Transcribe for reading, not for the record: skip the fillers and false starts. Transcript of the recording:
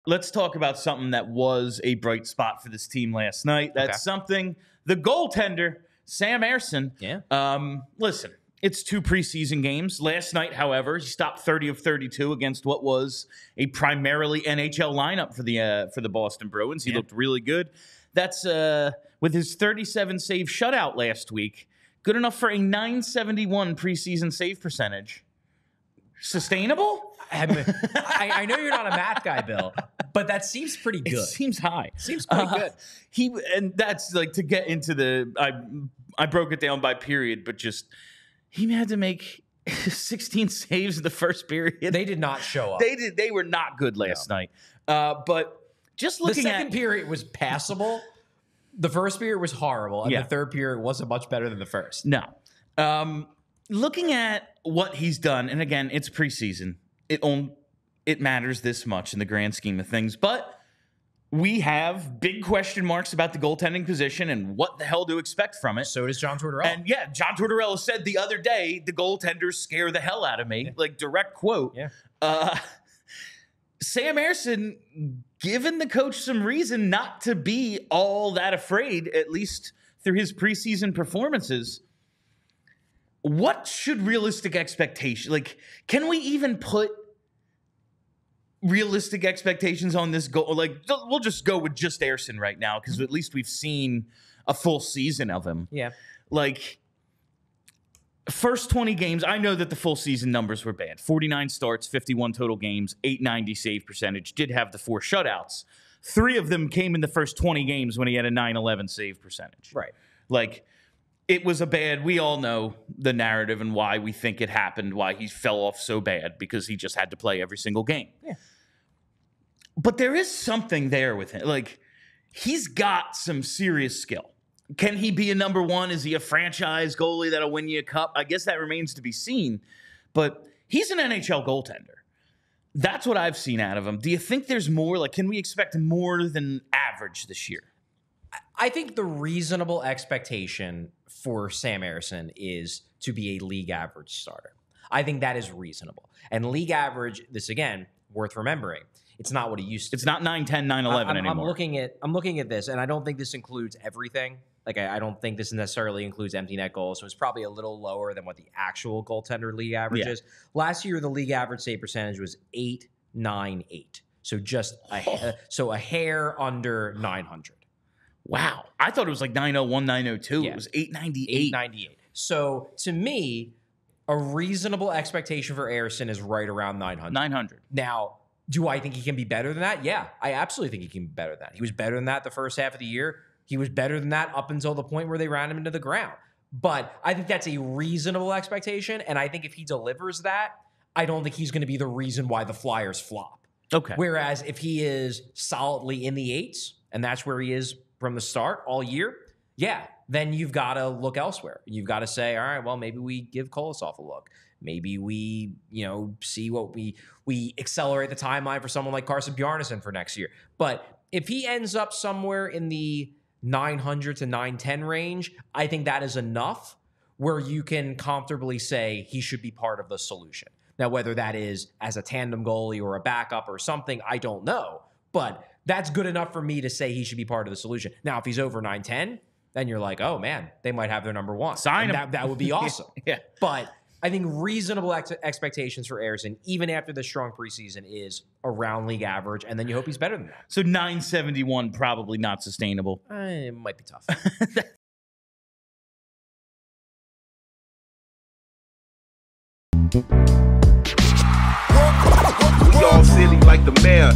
let's talk about something that was a bright spot for this team last night. That's something the goaltender, Sam Ersson. Yeah. Listen, it's 2 preseason games. Last night, however, he stopped 30 of 32 against what was a primarily NHL lineup for the Boston Bruins. He looked really good. That's with his 37 save shutout last week, good enough for a .971 preseason save percentage. Sustainable? I know you're not a math guy, Bill, but that seems pretty good. It seems high. Seems pretty good. And that's like to get into the. I broke it down by period, but just he had to make 16 saves in the first period. They did not show up. They were not good last night. But just looking at the second period was passable. The first period was horrible, and the third period wasn't much better than the first. No. Looking at what he's done, and again, it's preseason. It matters this much in the grand scheme of things, but we have big question marks about the goaltending position and what the hell to expect from it. So does John Tortorella. And yeah, John Tortorella said the other day, the goaltenders scare the hell out of me. Like, direct quote. Yeah. Sam Ersson given the coach some reason not to be all that afraid, at least through his preseason performances. What should realistic expectation, like, can we even put realistic expectations on this goal? Like, we'll just go with just Ersson right now, because at least we've seen a full season of him. Yeah. Like, first 20 games, I know that the full season numbers were bad. 49 starts, 51 total games, .890 save percentage, did have the 4 shutouts. 3 of them came in the first 20 games when he had a .911 save percentage. Right. Like, it was a bad, we all know the narrative and why we think it happened, why he fell off so bad, because he just had to play every single game. Yeah. But there is something there with him. Like, he's got some serious skill. Can he be a number one? Is he a franchise goalie that'll win you a cup? I guess that remains to be seen. But he's an NHL goaltender. That's what I've seen out of him. Do you think there's more? Like, can we expect more than average this year? I think the reasonable expectation for Sam Ersson is to be a league average starter. I think that is reasonable. And league average, this again, worth remembering, it's not what it used to be. It's not 9-10, 9-11 anymore. I'm looking at this, and I don't think this includes everything. Like, I don't think this necessarily includes empty net goals, so it's probably a little lower than what the actual goaltender league average is. Last year, the league average save percentage was .898, so just a hair under 900. Wow. I thought it was like 901, 902. Yeah. It was 898. 898. So, to me, a reasonable expectation for Ersson is right around 900. 900. Now, do I think he can be better than that? Yeah, I absolutely think he can be better than that. He was better than that the first half of the year. He was better than that up until the point where they ran him into the ground. But I think that's a reasonable expectation, and I think if he delivers that, I don't think he's going to be the reason why the Flyers flop. Okay. Whereas if he is solidly in the 8s, and that's where he is from the start all year, yeah, then you've got to look elsewhere. You've got to say, all right, well, maybe we give Kolosov a look. Maybe we, see what we accelerate the timeline for someone like Carson Bjarnason for next year. But if he ends up somewhere in the 900 to 910 range, I think that is enough where you can comfortably say he should be part of the solution. Now, whether that is as a tandem goalie or a backup or something, I don't know. But that's good enough for me to say he should be part of the solution. Now, if he's over 910, then you're like, oh, man, they might have their number one. Sign him. That would be awesome. Yeah. But I think reasonable expectations for Ersson, even after the strong preseason, is around league average, and then you hope he's better than that. So 971, probably not sustainable. It might be tough. We all silly like the mayor.